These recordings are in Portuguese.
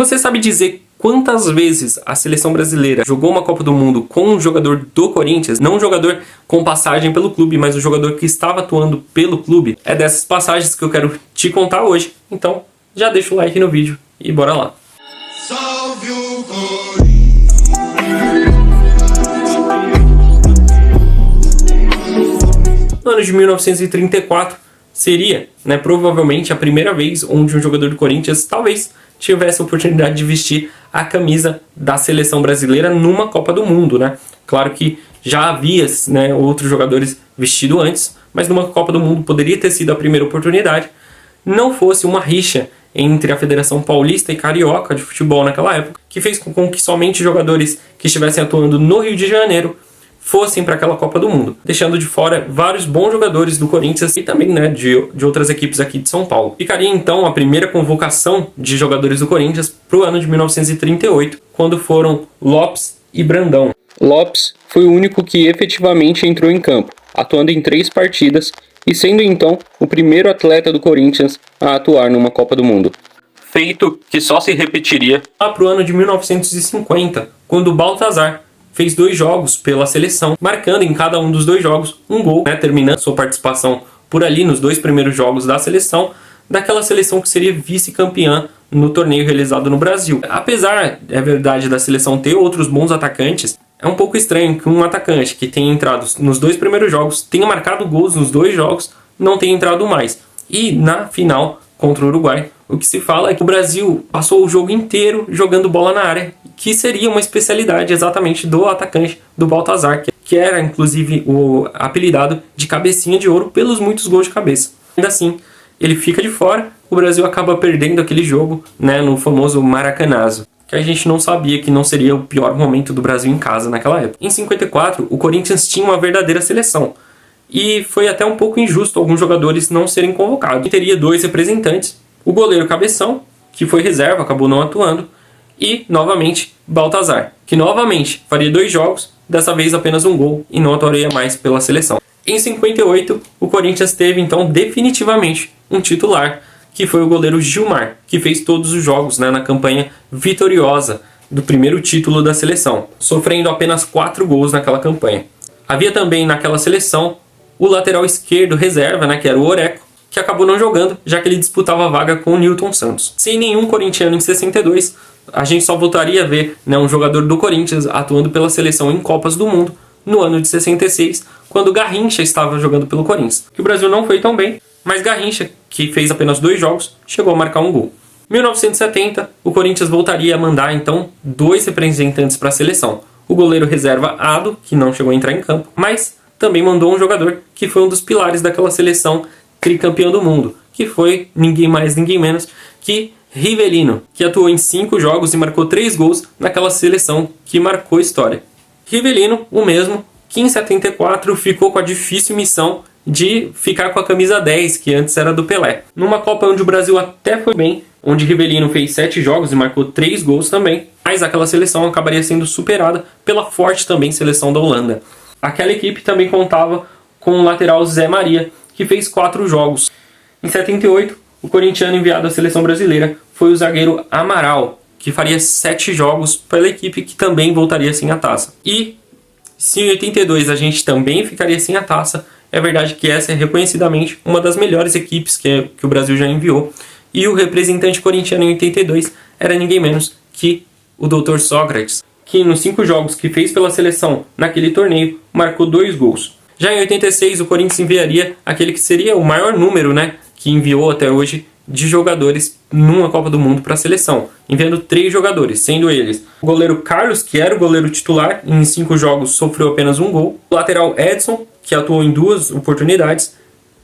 Você sabe dizer quantas vezes a seleção brasileira jogou uma Copa do Mundo com um jogador do Corinthians? Não um jogador com passagem pelo clube, mas um jogador que estava atuando pelo clube. É dessas passagens que eu quero te contar hoje. Então, já deixa o like no vídeo e bora lá. Salve o Corinthians! No ano de 1934, seria, provavelmente a primeira vez onde um jogador do Corinthians talvez tivesse a oportunidade de vestir a camisa da seleção brasileira numa Copa do Mundo, Claro que já havia, outros jogadores vestidos antes, mas numa Copa do Mundo poderia ter sido a primeira oportunidade, não fosse uma rixa entre a Federação Paulista e Carioca de futebol naquela época, que fez com que somente jogadores que estivessem atuando no Rio de Janeiro fossem para aquela Copa do Mundo, deixando de fora vários bons jogadores do Corinthians e também de outras equipes aqui de São Paulo. Ficaria então a primeira convocação de jogadores do Corinthians para o ano de 1938, quando foram Lopes e Brandão. Lopes foi o único que efetivamente entrou em campo, atuando em 3 partidas e sendo então o primeiro atleta do Corinthians a atuar numa Copa do Mundo. Feito que só se repetiria lá para o ano de 1950, quando o Baltazar fez 2 jogos pela seleção, marcando em cada um dos 2 jogos um gol, terminando sua participação por ali nos 2 primeiros jogos da seleção, daquela seleção que seria vice-campeã no torneio realizado no Brasil. Apesar, é verdade, da seleção ter outros bons atacantes, é um pouco estranho que um atacante que tenha entrado nos 2 primeiros jogos, tenha marcado gols nos 2 jogos, não tenha entrado mais. E na final contra o Uruguai, o que se fala é que o Brasil passou o jogo inteiro jogando bola na área, que seria uma especialidade exatamente do atacante do Baltazar, que era inclusive o apelidado de cabecinha de ouro pelos muitos gols de cabeça. Ainda assim, ele fica de fora, o Brasil acaba perdendo aquele jogo, no famoso Maracanazo, que a gente não sabia que não seria o pior momento do Brasil em casa naquela época. Em 54, o Corinthians tinha uma verdadeira seleção, e foi até um pouco injusto alguns jogadores não serem convocados. E teria 2 representantes, o goleiro Cabeção, que foi reserva, acabou não atuando, e, novamente, Baltazar, que novamente faria 2 jogos, dessa vez apenas um gol, e não atuaria mais pela seleção. Em 58, o Corinthians teve, então, definitivamente um titular, que foi o goleiro Gilmar, que fez todos os jogos na campanha vitoriosa do primeiro título da seleção, sofrendo apenas 4 gols naquela campanha. Havia também naquela seleção o lateral esquerdo reserva, que era o Oreco, que acabou não jogando, já que ele disputava a vaga com o Newton Santos. Sem nenhum corintiano em 62, a gente só voltaria a ver um jogador do Corinthians atuando pela seleção em Copas do Mundo no ano de 66, quando Garrincha estava jogando pelo Corinthians. Que o Brasil não foi tão bem, mas Garrincha, que fez apenas 2 jogos, chegou a marcar um gol. Em 1970, o Corinthians voltaria a mandar então 2 representantes para a seleção. O goleiro reserva Ado, que não chegou a entrar em campo, mas também mandou um jogador que foi um dos pilares daquela seleção tricampeão do mundo, que foi ninguém mais, ninguém menos que Rivelino, que atuou em 5 jogos e marcou 3 gols naquela seleção que marcou história. Rivelino, o mesmo, que em 74 ficou com a difícil missão de ficar com a camisa 10, que antes era do Pelé. Numa Copa onde o Brasil até foi bem, onde Rivelino fez 7 jogos e marcou 3 gols também, mas aquela seleção acabaria sendo superada pela forte também seleção da Holanda. Aquela equipe também contava com o lateral Zé Maria, que fez 4 jogos. Em 78, o corintiano enviado à seleção brasileira foi o zagueiro Amaral, que faria 7 jogos pela equipe, que também voltaria sem a taça. E se em 82 a gente também ficaria sem a taça, é verdade que essa é reconhecidamente uma das melhores equipes que o Brasil já enviou. E o representante corintiano em 82 era ninguém menos que o Dr. Sócrates, que nos 5 jogos que fez pela seleção naquele torneio, marcou 2 gols. Já em 86, o Corinthians enviaria aquele que seria o maior número, que enviou até hoje, de jogadores numa Copa do Mundo para a seleção, enviando 3 jogadores, sendo eles o goleiro Carlos, que era o goleiro titular, e em 5 jogos sofreu apenas um gol, o lateral Edson, que atuou em 2 oportunidades,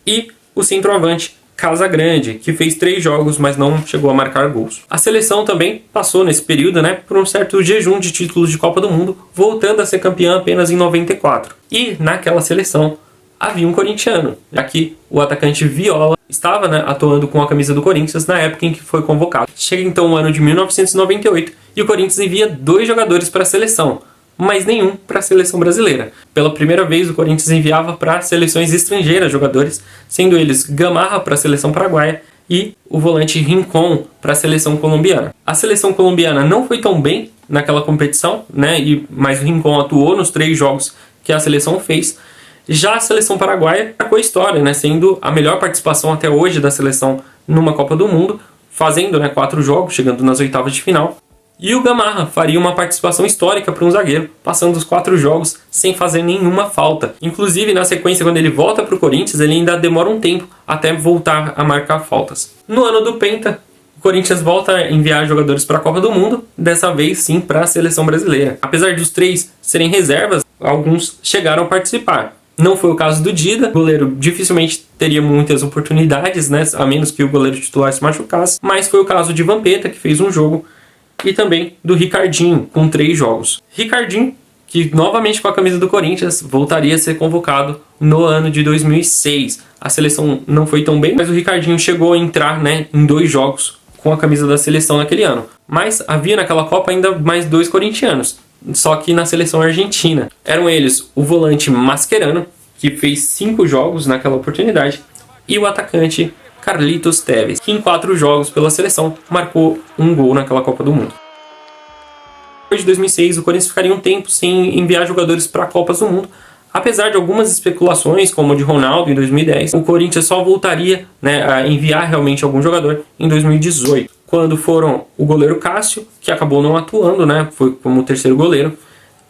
e o centroavante Casagrande, que fez 3 jogos, mas não chegou a marcar gols. A seleção também passou nesse período, por um certo jejum de títulos de Copa do Mundo, voltando a ser campeã apenas em 94. E naquela seleção havia um corintiano, já que o atacante Viola estava atuando com a camisa do Corinthians na época em que foi convocado. Chega então o ano de 1998 e o Corinthians envia 2 jogadores para a seleção, mas nenhum para a seleção brasileira. Pela primeira vez, o Corinthians enviava para seleções estrangeiras jogadores, sendo eles Gamarra para a seleção paraguaia e o volante Rincón para a seleção colombiana. A seleção colombiana não foi tão bem naquela competição, né? Mas o Rincón atuou nos 3 jogos que a seleção fez. Já a seleção paraguaia marcou a história, né? Sendo a melhor participação até hoje da seleção numa Copa do Mundo, fazendo, né, 4 jogos, chegando nas oitavas de final. E o Gamarra faria uma participação histórica para um zagueiro, passando os 4 jogos sem fazer nenhuma falta. Inclusive, na sequência, quando ele volta para o Corinthians, ele ainda demora um tempo até voltar a marcar faltas. No ano do Penta, o Corinthians volta a enviar jogadores para a Copa do Mundo, dessa vez sim para a seleção brasileira. Apesar dos 3 serem reservas, alguns chegaram a participar. Não foi o caso do Dida, o goleiro dificilmente teria muitas oportunidades, né, a menos que o goleiro titular se machucasse, mas foi o caso de Vampeta, que fez um jogo, e também do Ricardinho, com 3 jogos. Ricardinho, que novamente com a camisa do Corinthians, voltaria a ser convocado no ano de 2006. A seleção não foi tão bem, mas o Ricardinho chegou a entrar, né, em 2 jogos com a camisa da seleção naquele ano. Mas havia naquela Copa ainda mais 2 corintianos, só que na seleção argentina. Eram eles o volante Mascherano, que fez 5 jogos naquela oportunidade, e o atacante Carlitos Tevez, que em 4 jogos pela seleção marcou um gol naquela Copa do Mundo. Depois de 2006, o Corinthians ficaria um tempo sem enviar jogadores para Copas do Mundo, apesar de algumas especulações, como a de Ronaldo em 2010, o Corinthians só voltaria, né, a enviar realmente algum jogador em 2018, quando foram o goleiro Cássio, que acabou não atuando, né, foi como o 3º goleiro,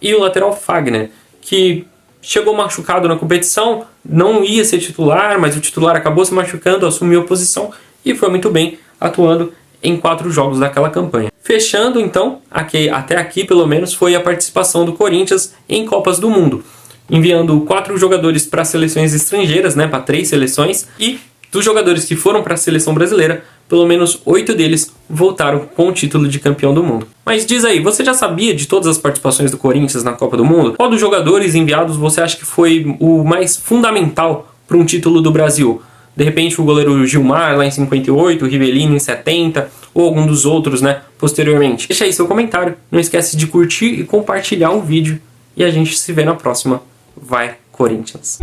e o lateral Fagner, que chegou machucado na competição, não ia ser titular, mas o titular acabou se machucando, assumiu a posição e foi muito bem, atuando em 4 jogos daquela campanha. Fechando então, até aqui pelo menos, foi a participação do Corinthians em Copas do Mundo, enviando 4 jogadores para seleções estrangeiras, né, para 3 seleções, e dos jogadores que foram para a seleção brasileira, pelo menos 8 deles voltaram com o título de campeão do mundo. Mas diz aí, você já sabia de todas as participações do Corinthians na Copa do Mundo? Qual dos jogadores enviados você acha que foi o mais fundamental para um título do Brasil? De repente o goleiro Gilmar lá em 58, o Rivelino em 70, ou algum dos outros, né, posteriormente. Deixa aí seu comentário, não esquece de curtir e compartilhar o vídeo, e a gente se vê na próxima. Vai, Corinthians!